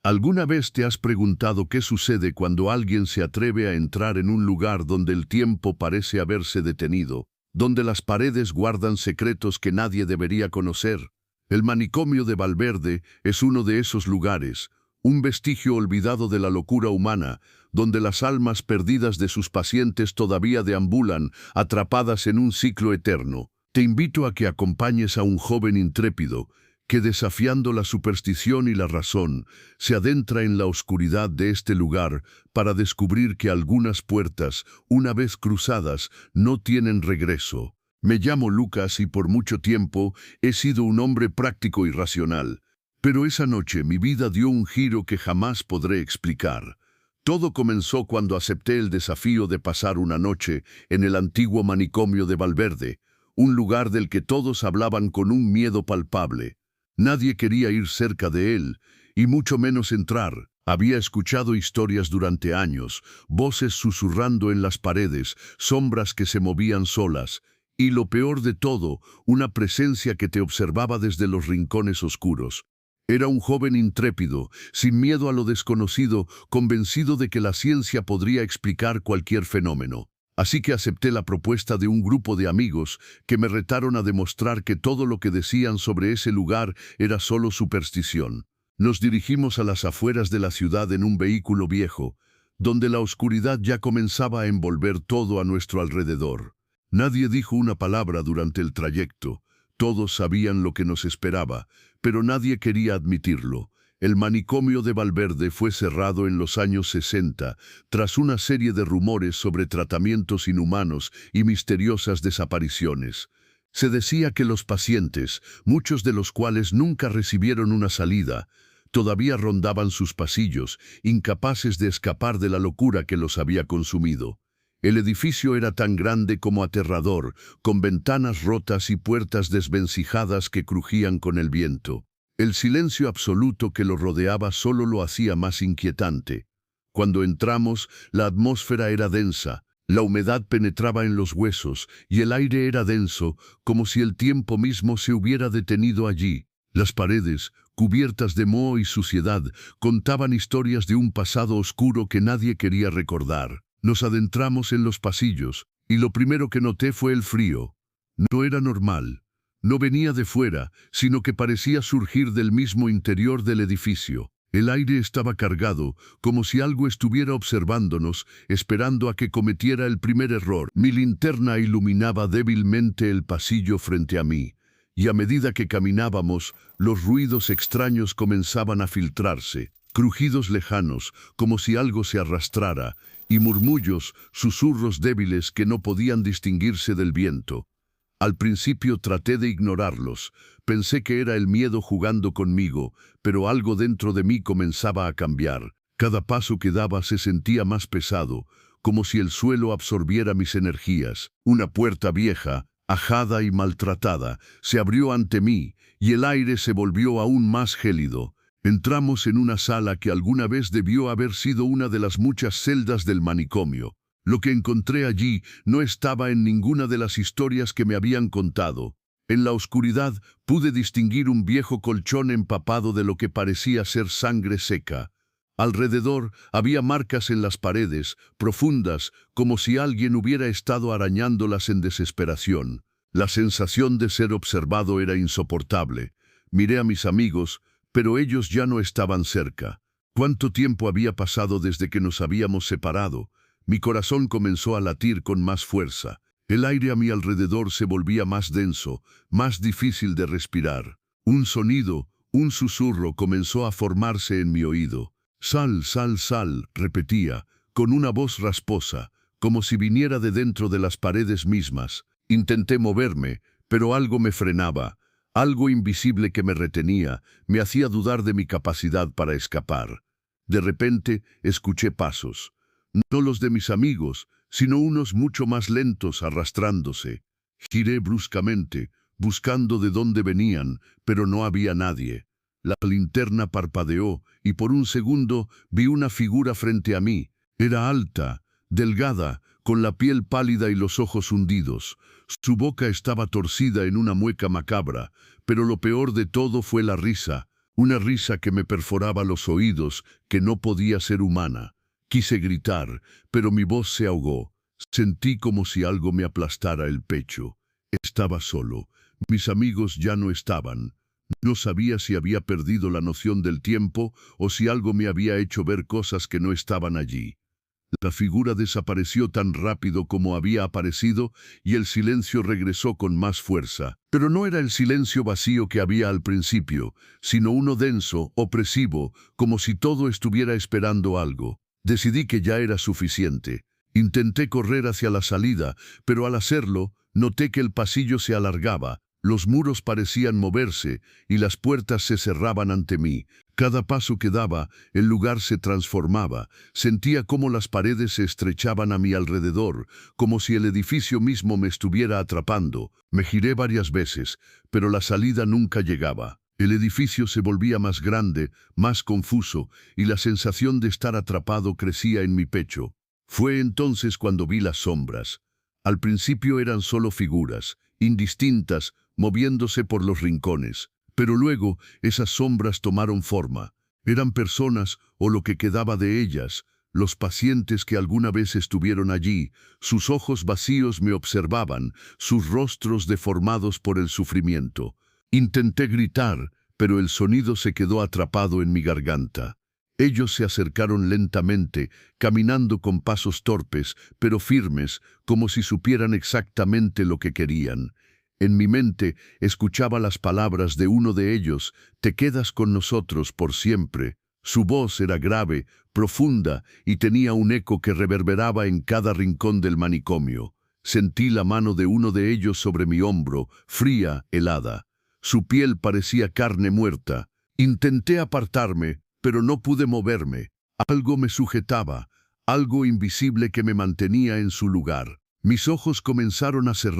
¿Alguna vez te has preguntado qué sucede cuando alguien se atreve a entrar en un lugar donde el tiempo parece haberse detenido, donde las paredes guardan secretos que nadie debería conocer? El manicomio de Valverde es uno de esos lugares, un vestigio olvidado de la locura humana, donde las almas perdidas de sus pacientes todavía deambulan, atrapadas en un ciclo eterno. Te invito a que acompañes a un joven intrépido, que desafiando la superstición y la razón, se adentra en la oscuridad de este lugar para descubrir que algunas puertas, una vez cruzadas, no tienen regreso. Me llamo Lucas y por mucho tiempo he sido un hombre práctico y racional. Pero esa noche mi vida dio un giro que jamás podré explicar. Todo comenzó cuando acepté el desafío de pasar una noche en el antiguo manicomio de Valverde, un lugar del que todos hablaban con un miedo palpable. Nadie quería ir cerca de él, y mucho menos entrar. Había escuchado historias durante años, voces susurrando en las paredes, sombras que se movían solas, y lo peor de todo, una presencia que te observaba desde los rincones oscuros. Era un joven intrépido, sin miedo a lo desconocido, convencido de que la ciencia podría explicar cualquier fenómeno. Así que acepté la propuesta de un grupo de amigos que me retaron a demostrar que todo lo que decían sobre ese lugar era solo superstición. Nos dirigimos a las afueras de la ciudad en un vehículo viejo, donde la oscuridad ya comenzaba a envolver todo a nuestro alrededor. Nadie dijo una palabra durante el trayecto. Todos sabían lo que nos esperaba, pero nadie quería admitirlo. El manicomio de Valverde fue cerrado en los años 60, tras una serie de rumores sobre tratamientos inhumanos y misteriosas desapariciones. Se decía que los pacientes, muchos de los cuales nunca recibieron una salida, todavía rondaban sus pasillos, incapaces de escapar de la locura que los había consumido. El edificio era tan grande como aterrador, con ventanas rotas y puertas desvencijadas que crujían con el viento. El silencio absoluto que lo rodeaba solo lo hacía más inquietante. Cuando entramos, la atmósfera era densa, la humedad penetraba en los huesos y el aire era denso, como si el tiempo mismo se hubiera detenido allí. Las paredes, cubiertas de moho y suciedad, contaban historias de un pasado oscuro que nadie quería recordar. Nos adentramos en los pasillos, y lo primero que noté fue el frío. No era normal. No venía de fuera, sino que parecía surgir del mismo interior del edificio. El aire estaba cargado, como si algo estuviera observándonos, esperando a que cometiera el primer error. Mi linterna iluminaba débilmente el pasillo frente a mí, y a medida que caminábamos, los ruidos extraños comenzaban a filtrarse. Crujidos lejanos, como si algo se arrastrara, y murmullos, susurros débiles que no podían distinguirse del viento. Al principio traté de ignorarlos, pensé que era el miedo jugando conmigo, pero algo dentro de mí comenzaba a cambiar. Cada paso que daba se sentía más pesado, como si el suelo absorbiera mis energías. Una puerta vieja, ajada y maltratada, se abrió ante mí, y el aire se volvió aún más gélido. Entramos en una sala que alguna vez debió haber sido una de las muchas celdas del manicomio. Lo que encontré allí no estaba en ninguna de las historias que me habían contado. En la oscuridad pude distinguir un viejo colchón empapado de lo que parecía ser sangre seca. Alrededor había marcas en las paredes, profundas, como si alguien hubiera estado arañándolas en desesperación. La sensación de ser observado era insoportable. Miré a mis amigos, pero ellos ya no estaban cerca. ¿Cuánto tiempo había pasado desde que nos habíamos separado? Mi corazón comenzó a latir con más fuerza. El aire a mi alrededor se volvía más denso, más difícil de respirar. Un sonido, un susurro comenzó a formarse en mi oído. «Sal, sal, sal», repetía, con una voz rasposa, como si viniera de dentro de las paredes mismas. Intenté moverme, pero algo me frenaba. Algo invisible que me retenía, me hacía dudar de mi capacidad para escapar. De repente, escuché pasos. No los de mis amigos, sino unos mucho más lentos arrastrándose. Giré bruscamente, buscando de dónde venían, pero no había nadie. La linterna parpadeó y por un segundo vi una figura frente a mí. Era alta, delgada, con la piel pálida y los ojos hundidos. Su boca estaba torcida en una mueca macabra, pero lo peor de todo fue la risa, Una risa que me perforaba los oídos, que no podía ser humana. Quise gritar, pero mi voz se ahogó. Sentí como si algo me aplastara el pecho. Estaba solo. Mis amigos ya no estaban. No sabía si había perdido la noción del tiempo o si algo me había hecho ver cosas que no estaban allí. La figura desapareció tan rápido como había aparecido y el silencio regresó con más fuerza. Pero no era el silencio vacío que había al principio, sino uno denso, opresivo, como si todo estuviera esperando algo. Decidí que ya era suficiente. Intenté correr hacia la salida, pero al hacerlo, noté que el pasillo se alargaba. Los muros parecían moverse y las puertas se cerraban ante mí. Cada paso que daba, el lugar se transformaba. Sentía cómo las paredes se estrechaban a mi alrededor, como si el edificio mismo me estuviera atrapando. Me giré varias veces, pero la salida nunca llegaba. El edificio se volvía más grande, más confuso, y la sensación de estar atrapado crecía en mi pecho. Fue entonces cuando vi las sombras. Al principio eran solo figuras, indistintas, moviéndose por los rincones. Pero luego esas sombras tomaron forma. Eran personas o lo que quedaba de ellas, los pacientes que alguna vez estuvieron allí. Sus ojos vacíos me observaban, sus rostros deformados por el sufrimiento. Intenté gritar, pero el sonido se quedó atrapado en mi garganta. Ellos se acercaron lentamente, caminando con pasos torpes, pero firmes, como si supieran exactamente lo que querían. En mi mente escuchaba las palabras de uno de ellos: «Te quedas con nosotros por siempre». Su voz era grave, profunda, y tenía un eco que reverberaba en cada rincón del manicomio. Sentí la mano de uno de ellos sobre mi hombro, fría, helada. Su piel parecía carne muerta. Intenté apartarme, pero no pude moverme. Algo me sujetaba, algo invisible que me mantenía en su lugar. Mis ojos comenzaron a cerrar.